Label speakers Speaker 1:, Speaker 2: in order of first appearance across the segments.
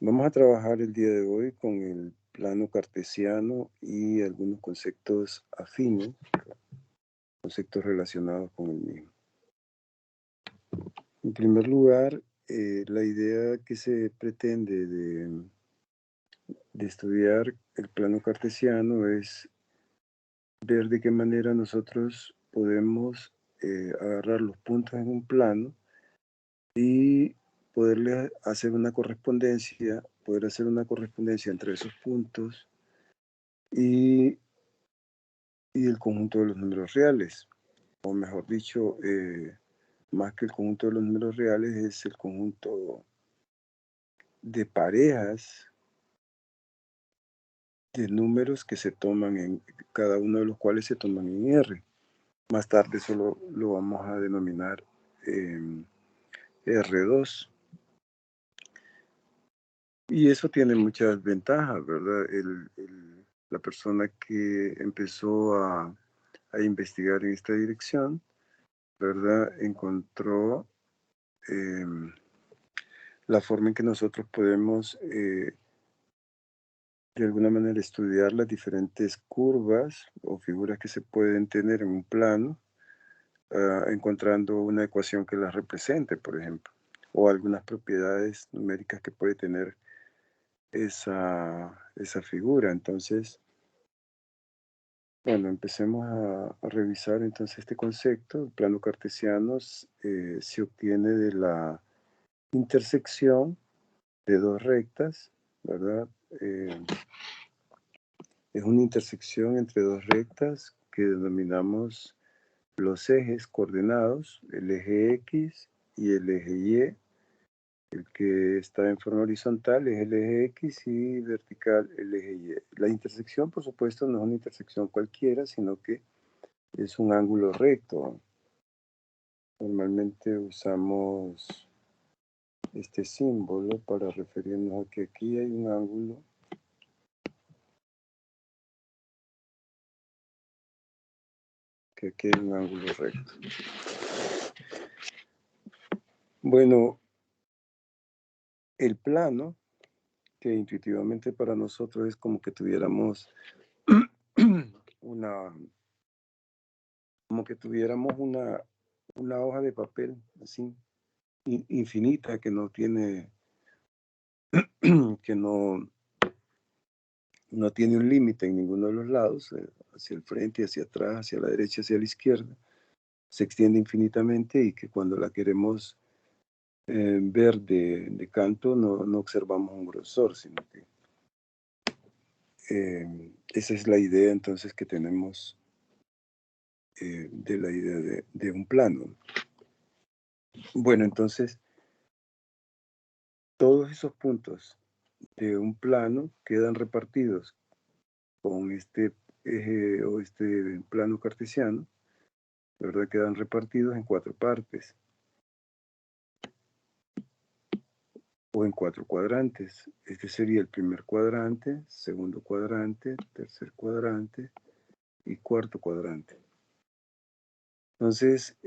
Speaker 1: Vamos a trabajar el día de hoy con el plano cartesiano y algunos conceptos afines, conceptos relacionados con el mismo. En primer lugar, la idea que se pretende de estudiar el plano cartesiano es ver de qué manera nosotros podemos agarrar los puntos en un plano y poderle hacer una correspondencia, poder hacer una correspondencia entre esos puntos y el conjunto de los números reales, o mejor dicho, más que el conjunto de los números reales, es el conjunto de parejas de números que se toman en cada uno de los cuales se toman en R. Más tarde solo lo vamos a denominar R2. Y eso tiene muchas ventajas, ¿verdad? La persona que empezó a investigar en esta dirección, ¿verdad? Encontró la forma en que nosotros podemos de alguna manera estudiar las diferentes curvas o figuras que se pueden tener en un plano, encontrando una ecuación que las represente, por ejemplo, o algunas propiedades numéricas que puede tener esa figura. Entonces, bueno, empecemos a revisar entonces este concepto. El plano cartesiano se obtiene de la intersección de dos rectas, ¿verdad? Es una intersección entre dos rectas que denominamos los ejes coordenados, el eje X y el eje Y. El que está en forma horizontal es el eje X y vertical el eje Y. La intersección, por supuesto, no es una intersección cualquiera, sino que es un ángulo recto. Normalmente usamos este símbolo para referirnos a que aquí hay un ángulo recto. Bueno, el plano, que intuitivamente para nosotros es como que tuviéramos una, una hoja de papel así infinita que no tiene que no tiene un límite en ninguno de los lados, hacia el frente, hacia atrás, hacia la derecha, hacia la izquierda, se extiende infinitamente y que cuando la queremos ver de canto no observamos un grosor, sino que esa es la idea entonces que tenemos de la idea de un plano. Bueno, entonces todos esos puntos de un plano quedan repartidos con este eje o este plano cartesiano, ¿verdad? Quedan repartidos en cuatro partes o en cuatro cuadrantes. Este sería el primer cuadrante, segundo cuadrante, tercer cuadrante y cuarto cuadrante. Entonces,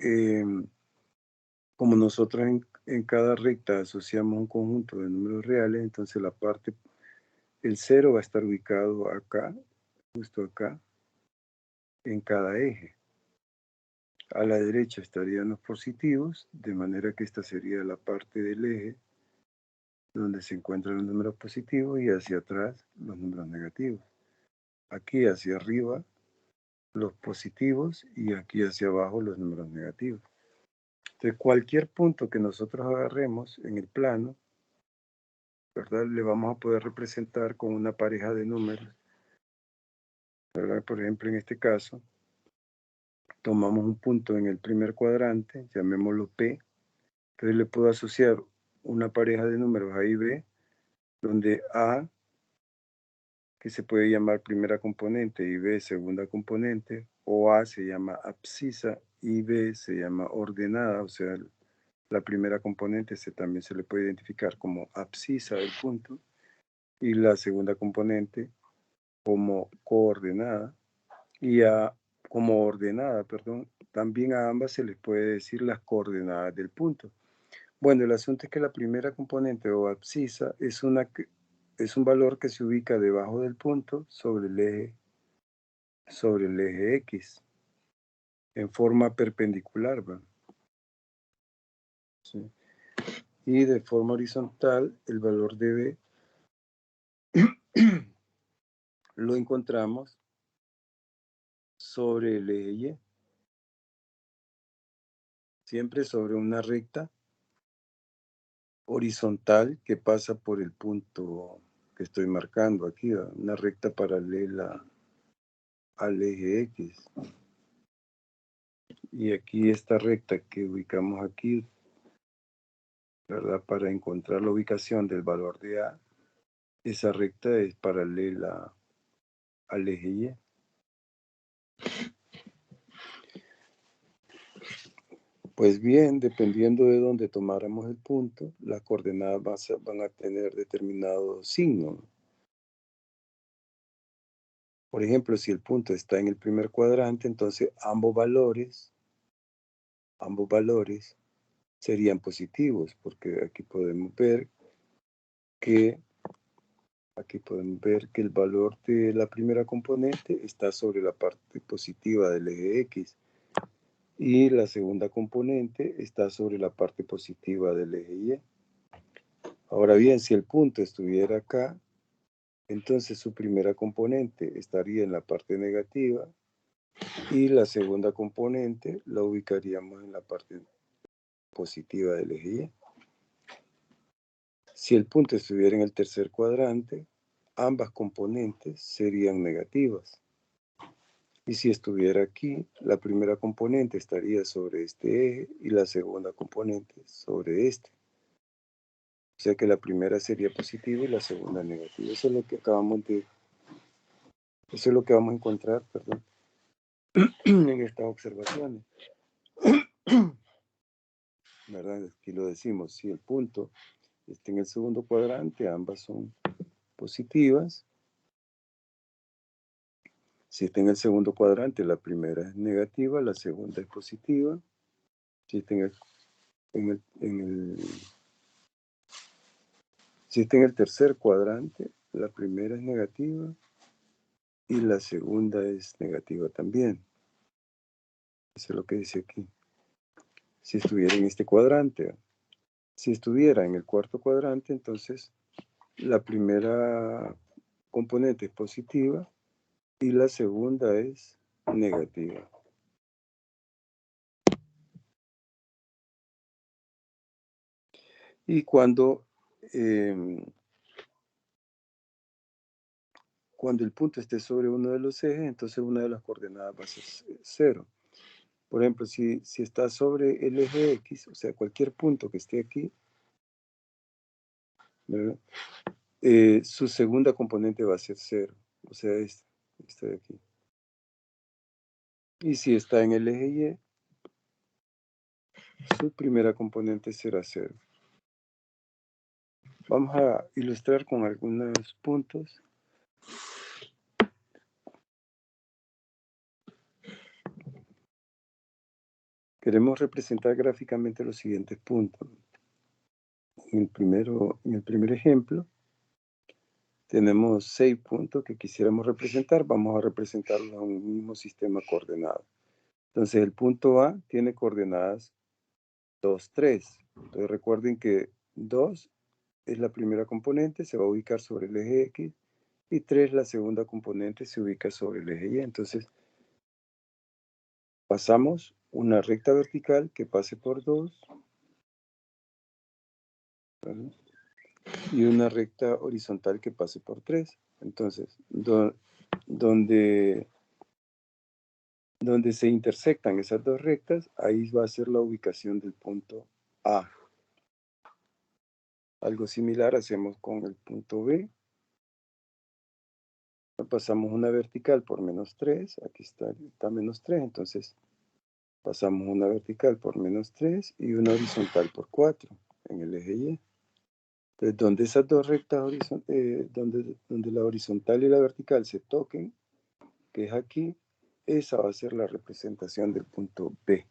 Speaker 1: como nosotros en cada recta asociamos un conjunto de números reales, entonces el cero va a estar ubicado acá, justo acá, en cada eje. A la derecha estarían los positivos, de manera que esta sería la parte del eje donde se encuentran los números positivos y hacia atrás los números negativos. Aquí hacia arriba los positivos y aquí hacia abajo los números negativos. Entonces cualquier punto que nosotros agarremos en el plano, ¿verdad? Le vamos a poder representar con una pareja de números, ¿verdad? Por ejemplo, en este caso, tomamos un punto en el primer cuadrante, llamémoslo P, entonces le puedo asociar una pareja de números A y B, donde A, que se puede llamar primera componente y B segunda componente, o A se llama abscisa y B se llama ordenada, o sea, la primera componente también se le puede identificar como abscisa del punto y la segunda componente como coordenada y como ordenada, perdón. También a ambas se les puede decir las coordenadas del punto. Bueno, el asunto es que la primera componente o abscisa es un valor que se ubica debajo del punto sobre el eje X, en forma perpendicular, ¿va? Sí. Y de forma horizontal, el valor de B lo encontramos sobre el eje Y, siempre sobre una recta horizontal que pasa por el punto que estoy marcando aquí, ¿va? Una recta paralela al eje X. Y aquí esta recta que ubicamos aquí, ¿verdad? Para encontrar la ubicación del valor de A, esa recta es paralela al eje Y. Pues bien, dependiendo de dónde tomáramos el punto, las coordenadas van a tener determinado signo. Por ejemplo, si el punto está en el primer cuadrante, entonces ambos valores serían positivos, porque aquí podemos ver que el valor de la primera componente está sobre la parte positiva del eje X y la segunda componente está sobre la parte positiva del eje Y. Ahora bien, si el punto estuviera acá, entonces su primera componente estaría en la parte negativa y la segunda componente la ubicaríamos en la parte positiva del eje Y. Si el punto estuviera en el tercer cuadrante, ambas componentes serían negativas. Y si estuviera aquí, la primera componente estaría sobre este eje y la segunda componente sobre este. O sea que la primera sería positiva y la segunda negativa. Eso es lo que vamos a encontrar, perdón, en estas observaciones. ¿Verdad? Aquí lo decimos, si el punto está en el segundo cuadrante, ambas son positivas. Si está en el segundo cuadrante, la primera es negativa, la segunda es positiva. Si está si está en el tercer cuadrante, la primera es negativa y la segunda es negativa también. Eso es lo que dice aquí. Si estuviera en este cuadrante. Si estuviera en el cuarto cuadrante, entonces la primera componente es positiva y la segunda es negativa. Y cuando el punto esté sobre uno de los ejes, entonces una de las coordenadas va a ser 0. Por ejemplo, si está sobre el eje X, o sea, cualquier punto que esté aquí, ¿verdad? Su segunda componente va a ser 0, o sea, esta de aquí. Y si está en el eje Y, su primera componente será 0. Vamos a ilustrar con algunos puntos. Queremos representar gráficamente los siguientes puntos. En el primer ejemplo, tenemos 6 puntos que quisiéramos representar. Vamos a representarlos en un mismo sistema coordenado. Entonces, el punto A tiene coordenadas 2, 3. Entonces, recuerden que 2 es la primera componente, se va a ubicar sobre el eje X, y 3, la segunda componente, se ubica sobre el eje Y. Entonces, pasamos una recta vertical que pase por 2, ¿verdad? Y una recta horizontal que pase por 3. Entonces, donde se intersectan esas dos rectas, ahí va a ser la ubicación del punto A. Algo similar hacemos con el punto B. Pasamos una vertical por -3, aquí está -3, entonces pasamos una vertical por -3 y una horizontal por 4 en el eje Y. Entonces, donde esas dos rectas, donde la horizontal y la vertical se toquen, que es aquí, esa va a ser la representación del punto B.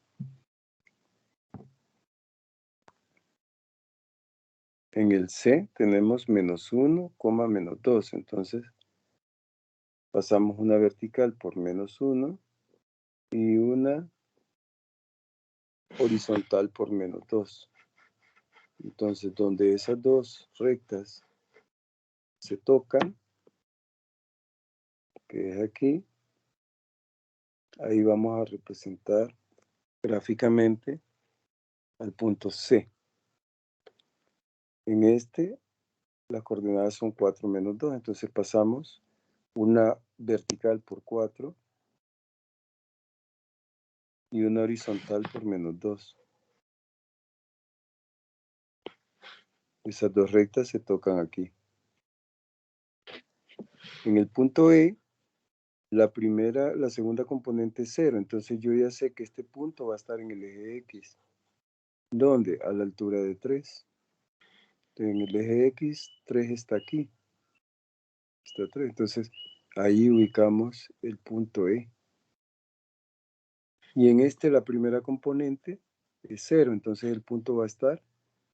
Speaker 1: En el C tenemos menos 1, menos 2. Entonces, pasamos una vertical por menos 1 y una horizontal por menos 2. Entonces, donde esas dos rectas se tocan, que es aquí, ahí vamos a representar gráficamente al punto C. En este, las coordenadas son 4 menos 2, entonces pasamos una vertical por 4 y una horizontal por menos 2. Esas dos rectas se tocan aquí. En el punto E, la segunda componente es 0, entonces yo ya sé que este punto va a estar en el eje X. ¿Dónde? A la altura de 3. En el eje X, 3 está aquí. Está 3. Entonces, ahí ubicamos el punto E. Y en este, la primera componente es 0. Entonces, el punto va a estar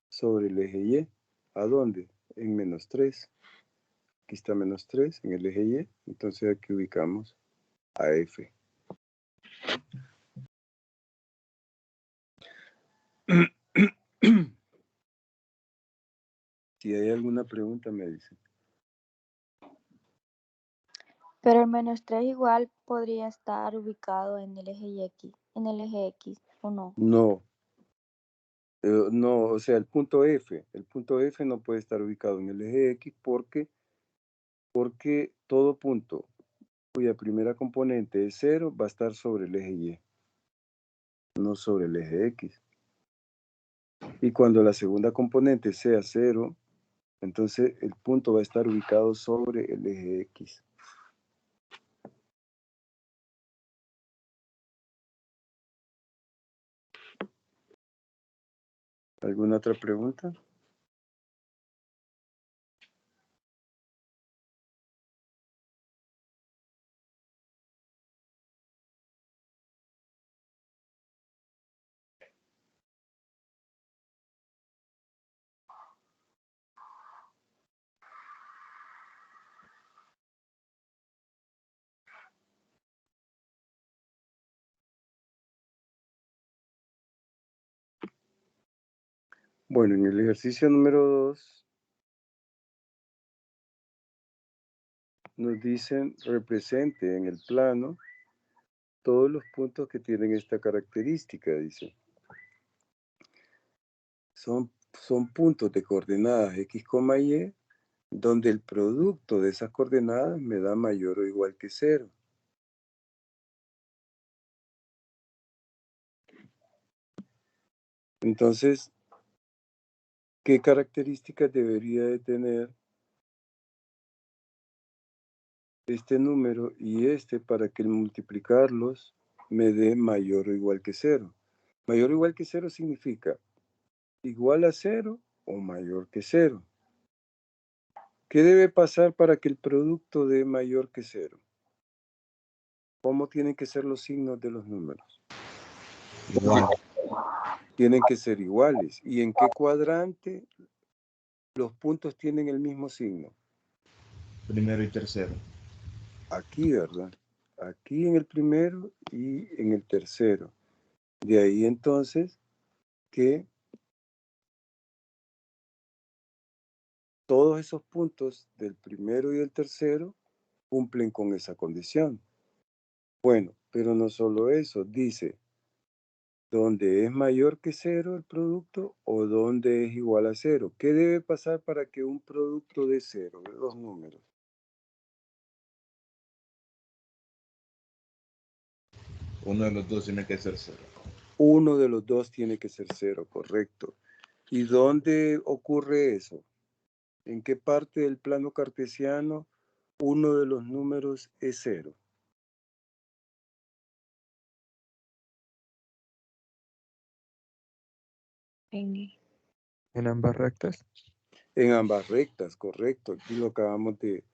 Speaker 1: sobre el eje Y. ¿A dónde? En menos 3. Aquí está menos 3 en el eje Y. Entonces, aquí ubicamos a F. Si hay alguna pregunta, me dicen.
Speaker 2: Pero el menos 3 igual podría estar ubicado en el eje X, ¿o no?
Speaker 1: No, no, o sea, el punto F no puede estar ubicado en el eje X porque todo punto cuya primera componente es 0 va a estar sobre el eje Y, no sobre el eje X. Y cuando la segunda componente sea 0, entonces el punto va a estar ubicado sobre el eje X. ¿Alguna otra pregunta? Bueno, en el ejercicio número 2 nos dicen represente en el plano todos los puntos que tienen esta característica, dice. Son puntos de coordenadas X, Y, donde el producto de esas coordenadas me da mayor o igual que 0. Entonces, ¿qué características debería de tener este número y este para que el multiplicarlos me dé mayor o igual que 0? Mayor o igual que 0 significa igual a 0 o mayor que 0. ¿Qué debe pasar para que el producto dé mayor que 0? ¿Cómo tienen que ser los signos de los números?
Speaker 3: Igual.
Speaker 1: Tienen que ser iguales. ¿Y en qué cuadrante los puntos tienen el mismo signo?
Speaker 3: Primero y tercero.
Speaker 1: Aquí, ¿verdad? Aquí en el primero y en el tercero. De ahí entonces que todos esos puntos del primero y del tercero cumplen con esa condición. Bueno, pero no solo eso, dice, ¿dónde es mayor que 0 el producto o dónde es igual a 0? ¿Qué debe pasar para que un producto de 0, de dos números?
Speaker 3: Uno de los dos tiene que ser 0.
Speaker 1: Uno de los dos tiene que ser 0, correcto. ¿Y dónde ocurre eso? ¿En qué parte del plano cartesiano uno de los números es 0?
Speaker 4: En ambas rectas.
Speaker 1: En ambas rectas, correcto. Aquí lo acabamos de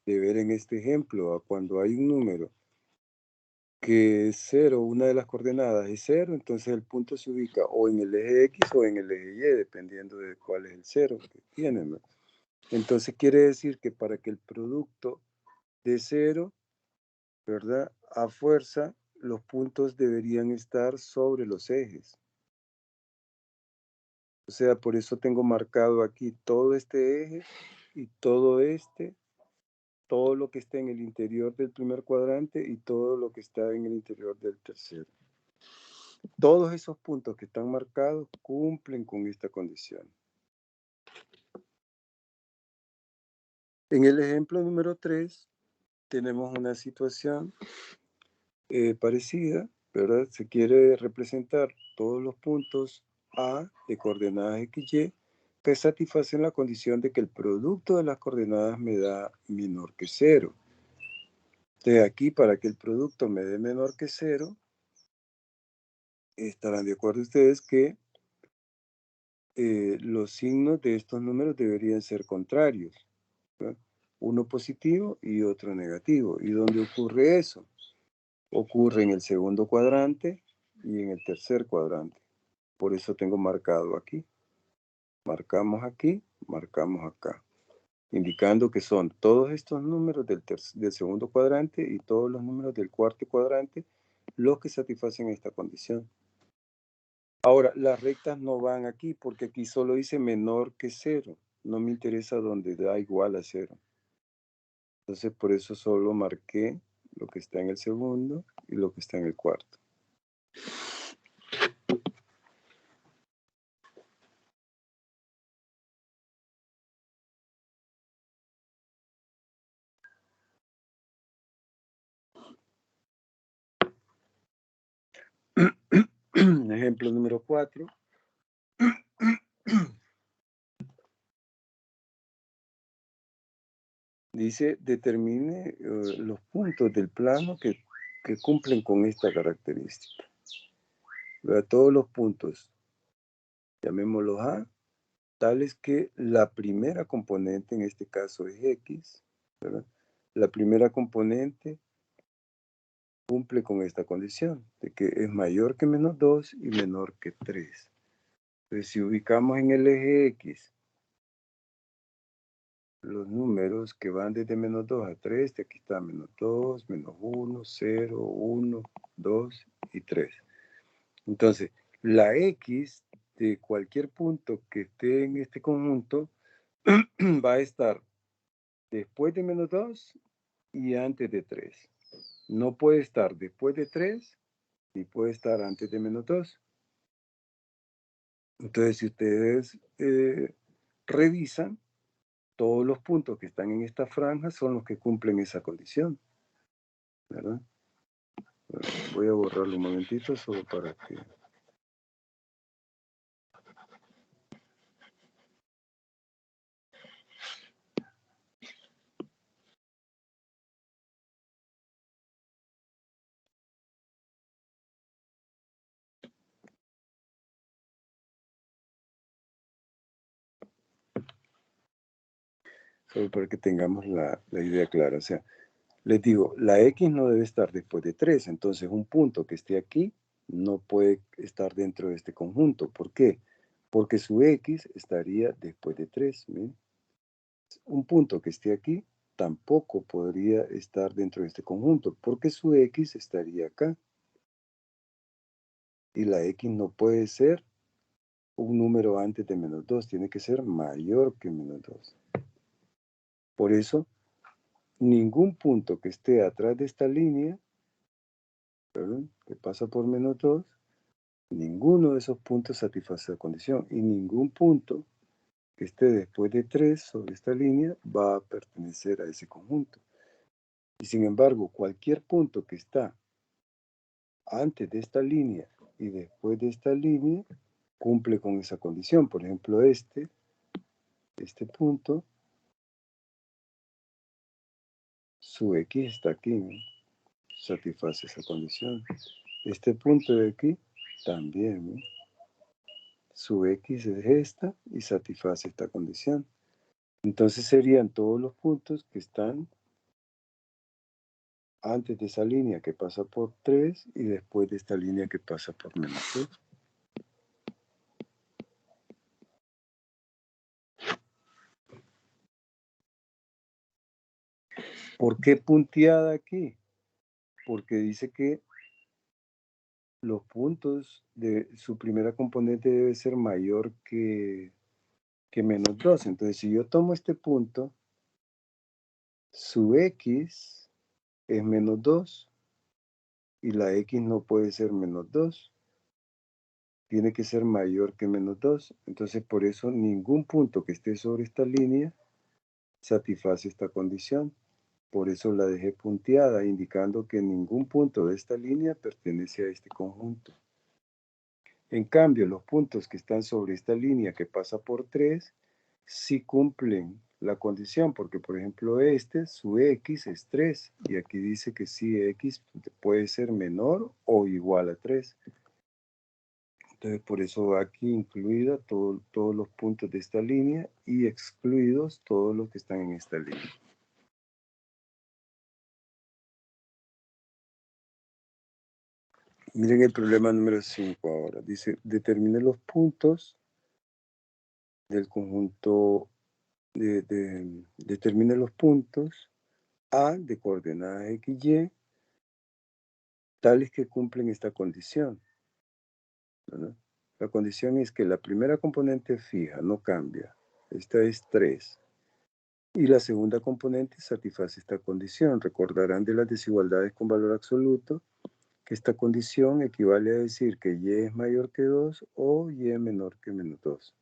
Speaker 1: ver en este ejemplo. Cuando hay un número que 0, una de las coordenadas es 0, entonces el punto se ubica o en el eje X o en el eje Y, dependiendo de cuál es el 0 que tienen, ¿no? Entonces quiere decir que para que el producto de 0, ¿verdad? A fuerza, los puntos deberían estar sobre los ejes. O sea, por eso tengo marcado aquí todo este eje y todo todo lo que está en el interior del primer cuadrante y todo lo que está en el interior del tercero. Todos esos puntos que están marcados cumplen con esta condición. En el ejemplo número 3 tenemos una situación parecida, ¿verdad? Se quiere representar todos los puntos A de coordenadas XY que satisfacen la condición de que el producto de las coordenadas me da menor que 0. Entonces aquí, para que el producto me dé menor que 0, estarán de acuerdo ustedes que los signos de estos números deberían ser contrarios, ¿verdad? Uno positivo y otro negativo. ¿Y dónde ocurre eso? Ocurre en el segundo cuadrante y en el tercer cuadrante. Por eso tengo marcado aquí. Marcamos aquí, marcamos acá, indicando que son todos estos números del segundo cuadrante y todos los números del cuarto cuadrante los que satisfacen esta condición. Ahora, las rectas no van aquí porque aquí solo dice menor que 0. No me interesa donde da igual a 0. Entonces, por eso solo marqué lo que está en el segundo y lo que está en el cuarto. Ejemplo número 4. Dice, determine los puntos del plano que cumplen con esta característica. ¿Verdad? Todos los puntos, llamémoslos A, tales que la primera componente, en este caso es X, ¿verdad? La primera componente cumple con esta condición, de que es mayor que menos 2 y menor que 3. Entonces, si ubicamos en el eje X los números que van desde menos 2 a 3, de aquí está menos 2, menos 1, 0, 1, 2 y 3. Entonces, la X de cualquier punto que esté en este conjunto va a estar después de menos 2 y antes de 3. No puede estar después de 3 ni puede estar antes de menos 2. Entonces, si ustedes revisan, todos los puntos que están en esta franja son los que cumplen esa condición, ¿verdad? Bueno, voy a borrarlo un momentito solo para que... Solo para que tengamos la idea clara. O sea, les digo, la X no debe estar después de 3. Entonces, un punto que esté aquí no puede estar dentro de este conjunto. ¿Por qué? Porque su X estaría después de 3. ¿Ven? Un punto que esté aquí tampoco podría estar dentro de este conjunto, porque su X estaría acá. Y la X no puede ser un número antes de menos 2, tiene que ser mayor que menos 2. Por eso, ningún punto que esté atrás de esta línea, ¿perdón?, que pasa por menos 2, ninguno de esos puntos satisface la condición. Y ningún punto que esté después de 3 sobre esta línea va a pertenecer a ese conjunto. Y sin embargo, cualquier punto que está antes de esta línea y después de esta línea cumple con esa condición. Por ejemplo, este punto, su X está aquí, ¿no? Satisface esa condición. Este punto de aquí también, ¿no? Su X es esta y satisface esta condición. Entonces serían todos los puntos que están antes de esa línea que pasa por 3 y después de esta línea que pasa por menos 2. ¿Por qué punteada aquí? Porque dice que los puntos de su primera componente debe ser mayor que menos 2. Entonces, si yo tomo este punto, su x es menos 2 y la x no puede ser menos 2. Tiene que ser mayor que menos 2. Entonces, por eso ningún punto que esté sobre esta línea satisface esta condición. Por eso la dejé punteada, indicando que ningún punto de esta línea pertenece a este conjunto. En cambio, los puntos que están sobre esta línea que pasa por 3, sí cumplen la condición, porque por ejemplo su x es 3, y aquí dice que sí x puede ser menor o igual a 3. Entonces por eso va aquí incluida todos los puntos de esta línea y excluidos todos los que están en esta línea. Miren el problema número 5 ahora. Dice, determine los puntos del conjunto, determine los puntos A de coordenadas x, y, tales que cumplen esta condición, ¿verdad? La condición es que la primera componente fija, no cambia. Esta es 3. Y la segunda componente satisface esta condición. Recordarán de las desigualdades con valor absoluto que esta condición equivale a decir que y es mayor que 2 o y es menor que menos 2.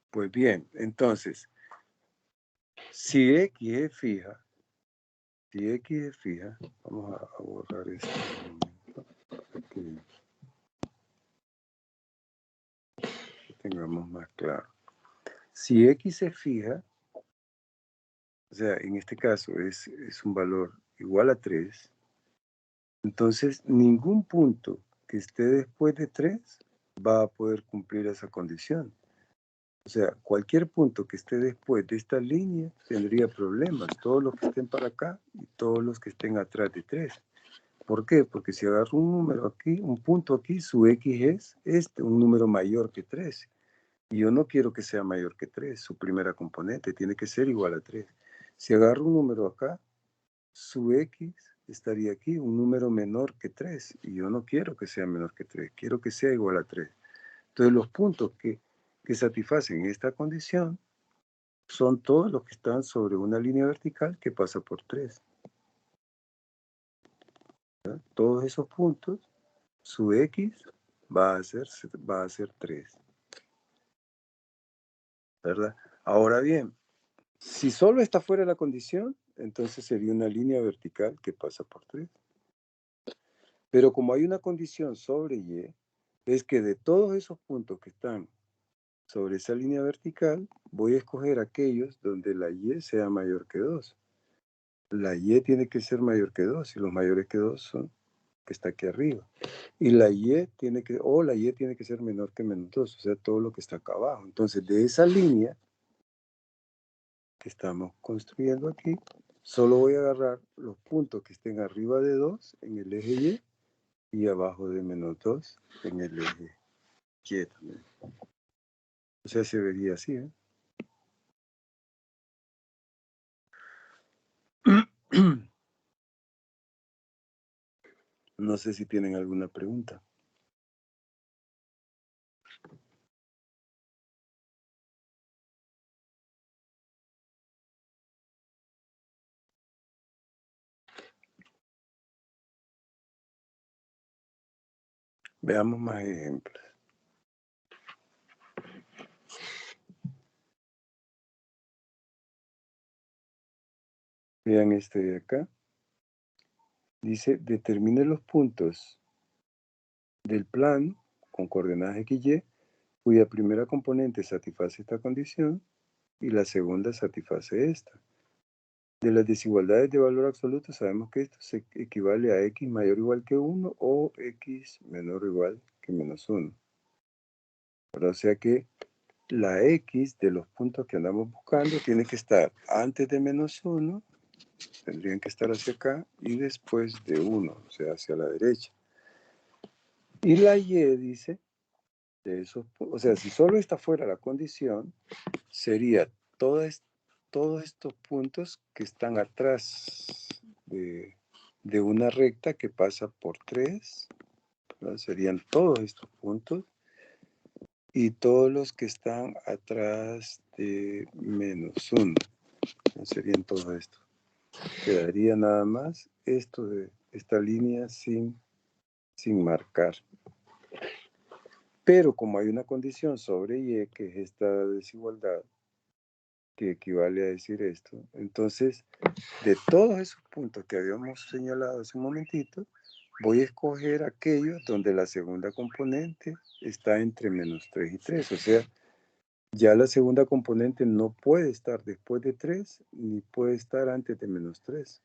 Speaker 1: Pues bien, entonces, si x es fija, vamos a borrar esto un momento para que tengamos más claro. Si x es fija, o sea, en este caso es un valor igual a 3, entonces ningún punto que esté después de 3 va a poder cumplir esa condición. O sea, cualquier punto que esté después de esta línea tendría problemas, todos los que estén para acá y todos los que estén atrás de 3. ¿Por qué? Porque si agarro un número aquí, un punto aquí, su x es un número mayor que 3. Y yo no quiero que sea mayor que 3, su primera componente, tiene que ser igual a 3. Si agarro un número acá, su x estaría aquí, un número menor que 3. Y yo no quiero que sea menor que 3, quiero que sea igual a 3. Entonces los puntos que satisfacen esta condición son todos los que están sobre una línea vertical que pasa por 3. ¿Verdad? Todos esos puntos, su x va a ser 3. ¿Verdad? Ahora bien, si solo está fuera de la condición, entonces sería una línea vertical que pasa por 3. Pero como hay una condición sobre y, es que de todos esos puntos que están sobre esa línea vertical, voy a escoger aquellos donde la y sea mayor que 2. La y tiene que ser mayor que 2, y los mayores que 2 son que está aquí arriba. Y la y tiene que ser menor que menos 2, o sea, todo lo que está acá abajo. Entonces, de esa línea que estamos construyendo aquí, solo voy a agarrar los puntos que estén arriba de 2 en el eje y abajo de menos 2 en el eje y también. O sea, se vería así, ¿eh? No sé si tienen alguna pregunta. Veamos más ejemplos. Vean este de acá. Dice, determine los puntos del plano con coordenadas x, y, cuya primera componente satisface esta condición y la segunda satisface esta. De las desigualdades de valor absoluto sabemos que esto se equivale a x mayor o igual que 1 o x menor o igual que menos 1. O sea que la X de los puntos que andamos buscando tiene que estar antes de menos 1, tendrían que estar hacia acá, y después de 1, o sea, hacia la derecha. Y la Y dice, de esos, o sea, si solo esta fuera la condición, sería todos estos puntos que están atrás de una recta que pasa por 3, ¿verdad? Serían todos estos puntos, y todos los que están atrás de menos 1, serían todos estos. Quedaría nada más esto de esta línea sin marcar. Pero como hay una condición sobre Y, que es esta desigualdad, que equivale a decir esto, entonces de todos esos puntos que habíamos señalado hace un momentito, voy a escoger aquellos donde la segunda componente está entre menos 3 y 3. O sea, ya la segunda componente no puede estar después de 3, ni puede estar antes de menos 3.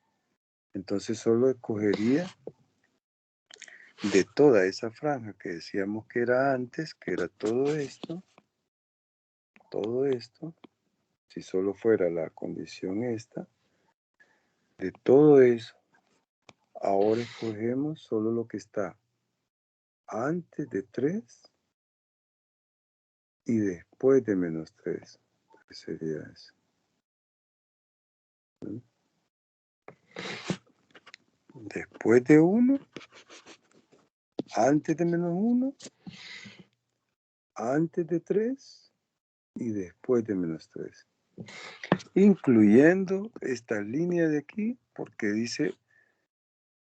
Speaker 1: Entonces solo escogería de toda esa franja que decíamos que era antes, que era todo esto, si solo fuera la condición esta, de todo eso, ahora escogemos solo lo que está antes de 3 y después de menos 3. ¿Qué sería eso? Después de 1, antes de menos 1, antes de 3 y después de menos 3. Incluyendo esta línea de aquí, porque dice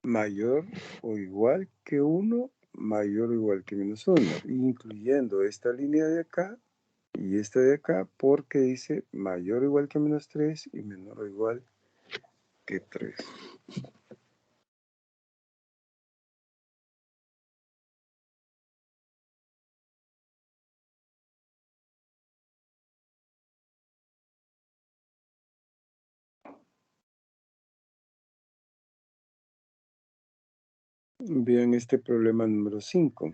Speaker 1: mayor o igual que 1, mayor o igual que menos 1. Incluyendo esta línea de acá y esta de acá, porque dice mayor o igual que menos 3 y menor o igual que 3. Vean este problema número 5.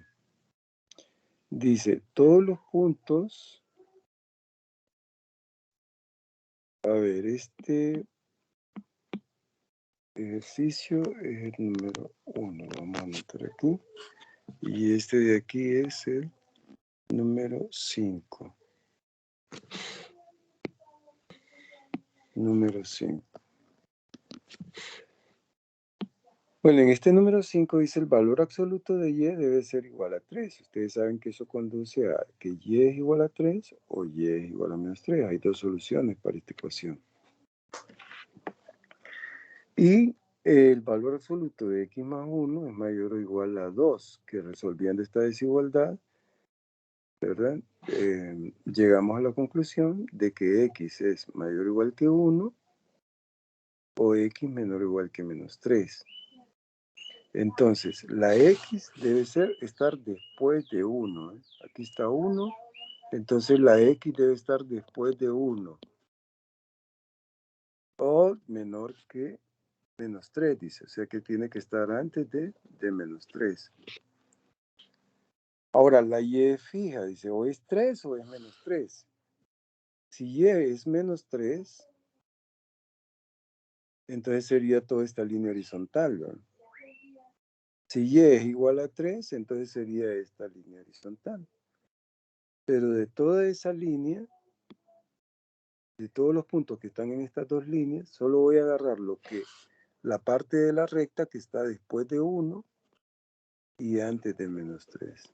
Speaker 1: Dice, todos los puntos, a ver, este ejercicio es el número 1, vamos a anotar aquí, y este de aquí es el número 5. Número 5. Bueno, en este número 5 dice el valor absoluto de Y debe ser igual a 3. Ustedes saben que eso conduce a que Y es igual a 3 o Y es igual a menos 3. Hay dos soluciones para esta ecuación. Y el valor absoluto de X más 1 es mayor o igual a 2, que resolviendo esta desigualdad, ¿verdad? Llegamos a la conclusión de que X es mayor o igual que 1 o X menor o igual que menos 3. Entonces, la X debe estar después de 1. Aquí está 1, entonces la X debe estar después de 1. O menor que menos 3, dice. O sea que tiene que estar antes de menos 3. Ahora, la Y es fija, dice, o es 3 o es menos 3. Si Y es menos 3, entonces sería toda esta línea horizontal, ¿verdad? Si Y es igual a 3, entonces sería esta línea horizontal. Pero de toda esa línea, de todos los puntos que están en estas dos líneas, solo voy a agarrar la parte de la recta que está después de 1 y antes de menos 3.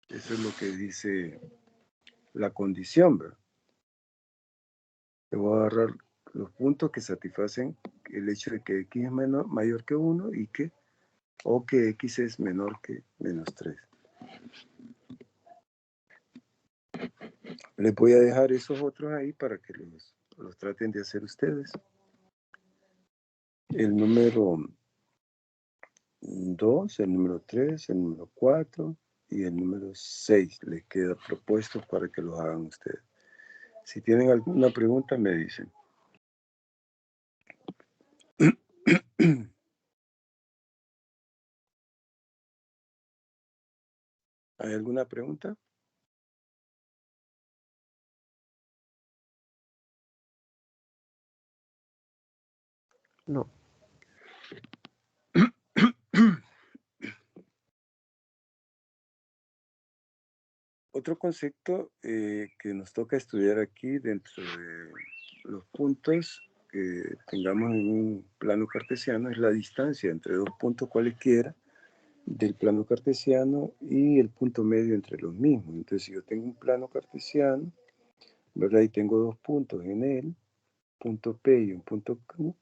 Speaker 1: Eso es lo que dice la condición, ¿verdad? Le voy a agarrar los puntos que satisfacen el hecho de que X es mayor que 1 o que X es menor que menos 3. Les voy a dejar esos otros ahí para que los traten de hacer ustedes. El número 2, el número 3, el número 4 y el número 6 les queda propuestos para que los hagan ustedes. Si tienen alguna pregunta, me dicen. ¿Hay alguna pregunta?
Speaker 4: No.
Speaker 1: Otro concepto que nos toca estudiar aquí dentro de los puntos que tengamos en un plano cartesiano es la distancia entre dos puntos cualesquiera del plano cartesiano y el punto medio entre los mismos. Entonces, si yo tengo un plano cartesiano, ¿verdad? Y tengo dos puntos en él, punto P y un punto Q,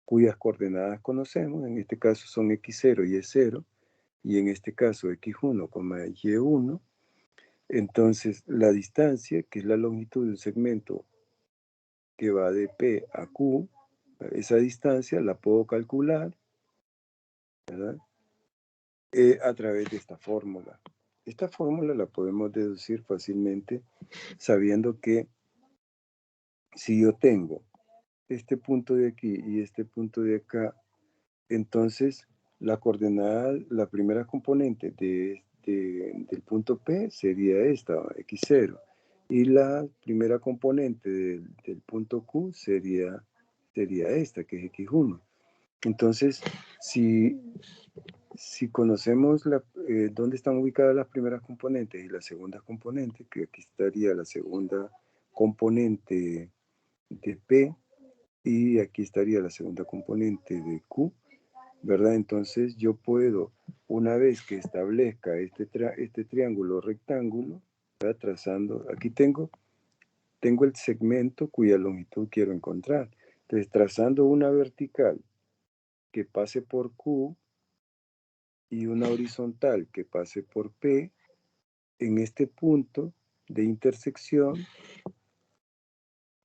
Speaker 1: cuyas coordenadas conocemos, en este caso son x0 y y0, y en este caso x1, y1, entonces la distancia, que es la longitud de un segmento que va de P a Q, esa distancia la puedo calcular, ¿verdad? A través de esta fórmula. Esta fórmula la podemos deducir fácilmente sabiendo que si yo tengo este punto de aquí y este punto de acá, entonces la coordenada, la primera componente del punto P sería esta, x0, y la primera componente del punto Q sería esta, que es x1. Entonces, si conocemos dónde están ubicadas las primeras componentes y las segundas componentes, que aquí estaría la segunda componente de P y aquí estaría la segunda componente de Q, ¿verdad? Entonces yo puedo, una vez que establezca este triángulo rectángulo, ¿verdad? Trazando, aquí tengo el segmento cuya longitud quiero encontrar. Entonces, trazando una vertical que pase por Q y una horizontal que pase por P, en este punto de intersección,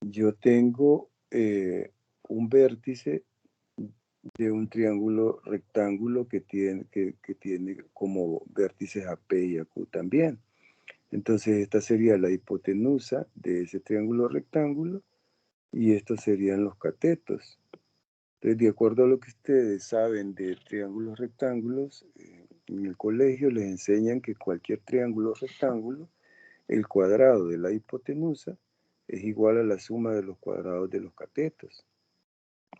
Speaker 1: yo tengo un vértice de un triángulo rectángulo que tiene como vértices a P y a Q también. Entonces esta sería la hipotenusa de ese triángulo rectángulo y estos serían los catetos. Entonces, de acuerdo a lo que ustedes saben de triángulos rectángulos, en el colegio les enseñan que cualquier triángulo rectángulo, el cuadrado de la hipotenusa es igual a la suma de los cuadrados de los catetos,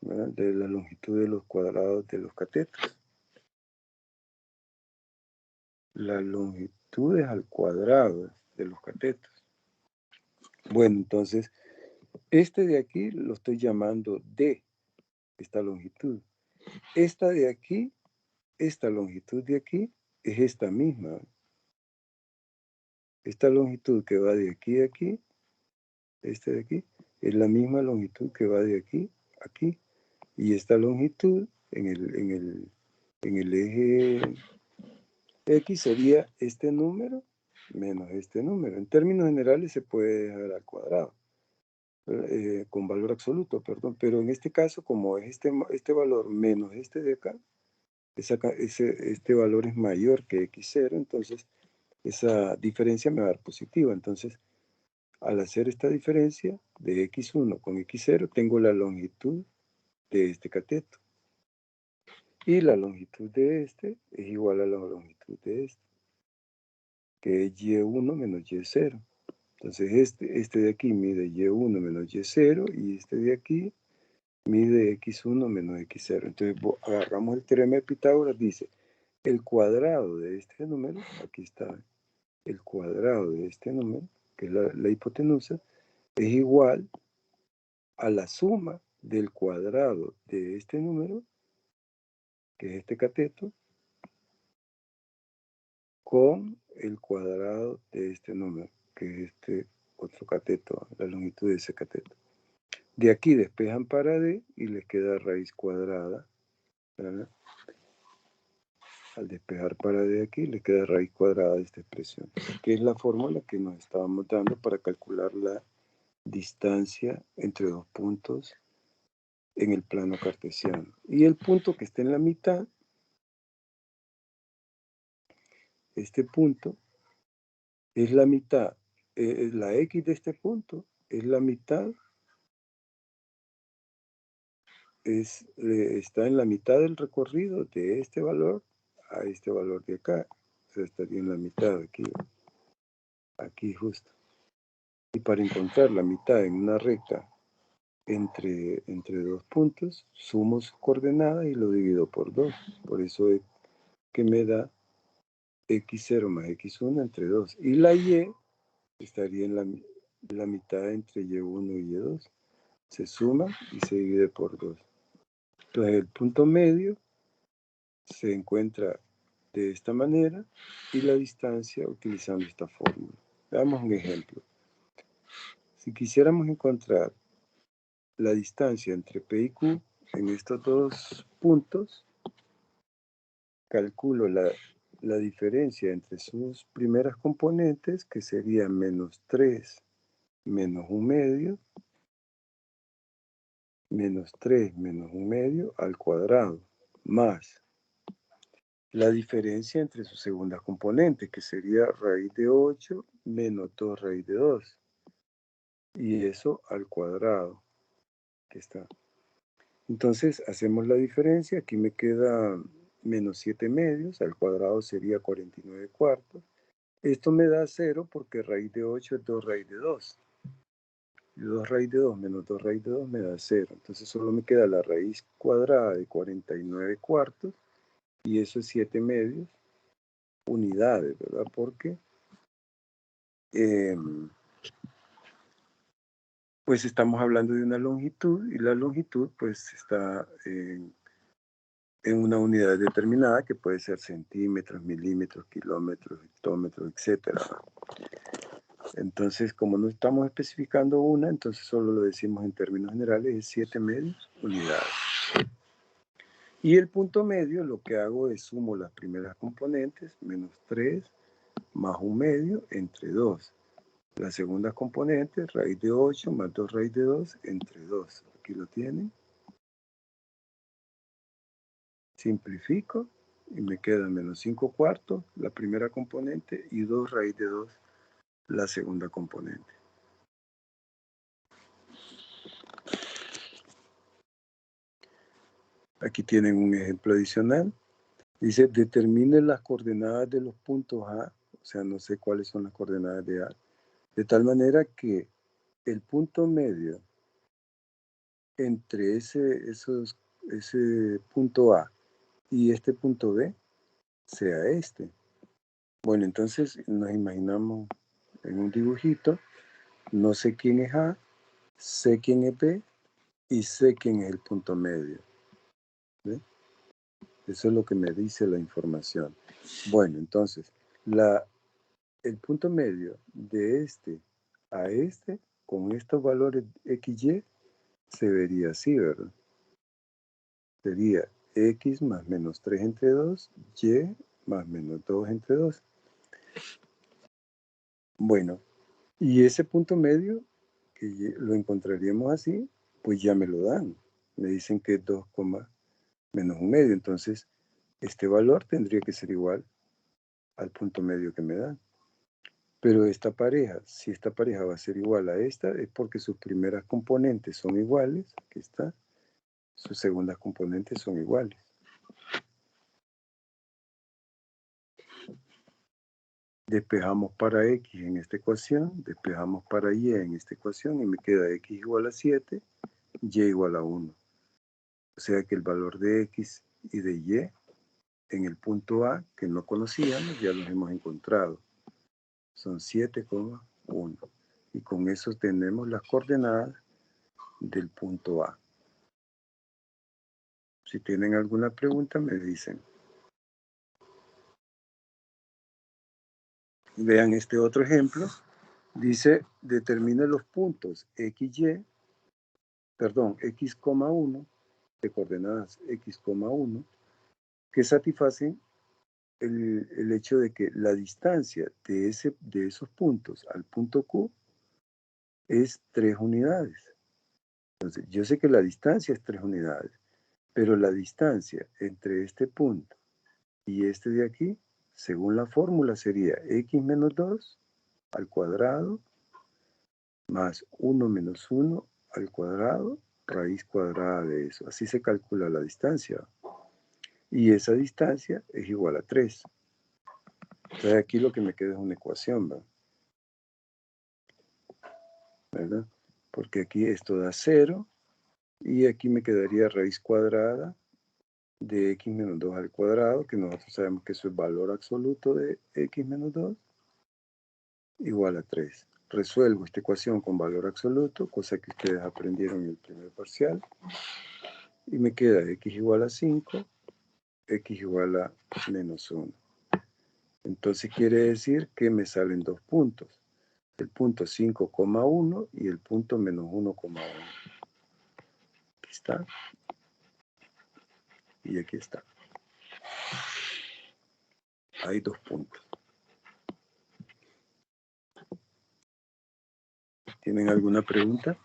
Speaker 1: ¿verdad? De la longitud de los cuadrados de los catetos. Las longitudes al cuadrado de los catetos. Bueno, entonces, este de aquí lo estoy llamando D, esta longitud. Esta de aquí, esta longitud de aquí, es esta misma. Esta longitud que va de aquí a aquí, esta de aquí, es la misma longitud que va de aquí a aquí. Y esta longitud en el eje X sería este número menos este número. En términos generales se puede dejar al cuadrado, con valor absoluto, perdón. Pero en este caso, como es este valor menos este de acá, este valor es mayor que x0, entonces esa diferencia me va a dar positiva. Entonces, al hacer esta diferencia de x1 con x0, tengo la longitud de este cateto. Y la longitud de este es igual a la longitud de este, que es y1 menos y0. Entonces este de aquí mide y1 menos y0 y este de aquí mide x1 menos x0. Entonces agarramos el teorema de Pitágoras, dice el cuadrado de este número, aquí está el cuadrado de este número, que es la hipotenusa, es igual a la suma del cuadrado de este número, que es este cateto, con el cuadrado de este número, que es este otro cateto, la longitud de ese cateto. De aquí despejan para D y les queda raíz cuadrada, ¿verdad? Al despejar para D aquí, les queda raíz cuadrada de esta expresión, que es la fórmula que nos estábamos dando para calcular la distancia entre dos puntos en el plano cartesiano. Y el punto que está en la mitad, este punto, es la mitad, la X de este punto es la mitad, está en la mitad del recorrido de este valor a este valor de acá. sea, estaría en la mitad aquí, aquí justo. Y para encontrar la mitad en una recta entre dos puntos, sumo sus coordenadas y lo divido por 2. Por eso es que me da x0 más x1 entre 2. Y la y estaría en la mitad entre y1 y y2. Se suma y se divide por 2. Entonces el punto medio se encuentra de esta manera y la distancia utilizando esta fórmula. Veamos un ejemplo. Si quisiéramos encontrar la distancia entre P y Q en estos dos puntos, calculo la diferencia entre sus primeras componentes, que sería menos 3 menos 1 medio, menos 3 menos 1 medio al cuadrado, más la diferencia entre sus segundas componentes, que sería raíz de 8 menos 2 raíz de 2. Y eso al cuadrado, que está. Entonces, hacemos la diferencia. Aquí me queda menos 7 medios. Al cuadrado sería 49 cuartos. Esto me da 0 porque raíz de 8 es 2 raíz de 2. Y 2 raíz de 2 menos 2 raíz de 2 me da 0. Entonces, solo me queda la raíz cuadrada de 49 cuartos. Y eso es 7 medios. Unidades, ¿verdad? Porque pues estamos hablando de una longitud y la longitud pues está en una unidad determinada que puede ser centímetros, milímetros, kilómetros, hectómetros, etc. Entonces, como no estamos especificando una, entonces solo lo decimos en términos generales, es 7 medios unidades. Y el punto medio lo que hago es sumo las primeras componentes, menos 3 más 1 medio entre 2. La segunda componente, raíz de 8 más 2 raíz de 2 entre 2. Aquí lo tienen. Simplifico y me queda menos 5 cuartos la primera componente y 2 raíz de 2 la segunda componente. Aquí tienen un ejemplo adicional. Dice, determine las coordenadas de los puntos A, o sea, no sé cuáles son las coordenadas de A, de tal manera que el punto medio entre ese punto A y este punto B sea este. Bueno, entonces nos imaginamos en un dibujito, no sé quién es A, sé quién es B y sé quién es el punto medio. ¿Ve? Eso es lo que me dice la información. Bueno, entonces, el punto medio de este a este, con estos valores XY, se vería así, ¿verdad? Sería X más menos 3 entre 2, Y más menos 2 entre 2. Bueno, y ese punto medio, que lo encontraríamos así, pues ya me lo dan. Me dicen que es 2, menos 1 medio. Entonces, este valor tendría que ser igual al punto medio que me dan. Pero esta pareja, si esta pareja va a ser igual a esta, es porque sus primeras componentes son iguales, aquí está, sus segundas componentes son iguales. Despejamos para x en esta ecuación, despejamos para y en esta ecuación y me queda x igual a 7, y igual a 1. O sea que el valor de x y de y en el punto A, que no conocíamos, ya los hemos encontrado. Son 7,1. Y con eso tenemos las coordenadas del punto A. Si tienen alguna pregunta, me dicen. Vean este otro ejemplo. Dice, determine los puntos x, x, 1, de coordenadas x, 1, que satisfacen el hecho de que la distancia de esos puntos al punto Q es 3 unidades. Entonces, yo sé que la distancia es 3 unidades, pero la distancia entre este punto y este de aquí, según la fórmula, sería x menos 2 al cuadrado más 1 menos 1 al cuadrado, raíz cuadrada de eso. Así se calcula la distancia. Y esa distancia es igual a 3. Entonces aquí lo que me queda es una ecuación, ¿verdad? Porque aquí esto da 0 y aquí me quedaría raíz cuadrada de x menos 2 al cuadrado, que nosotros sabemos que eso es valor absoluto de x menos 2, igual a 3. Resuelvo esta ecuación con valor absoluto, cosa que ustedes aprendieron en el primer parcial, y me queda x igual a 5, x igual a menos 1. Entonces quiere decir que me salen dos puntos, el punto 5,1 y el punto menos 1,1. Aquí está, y aquí está. Hay dos puntos. ¿Tienen alguna pregunta?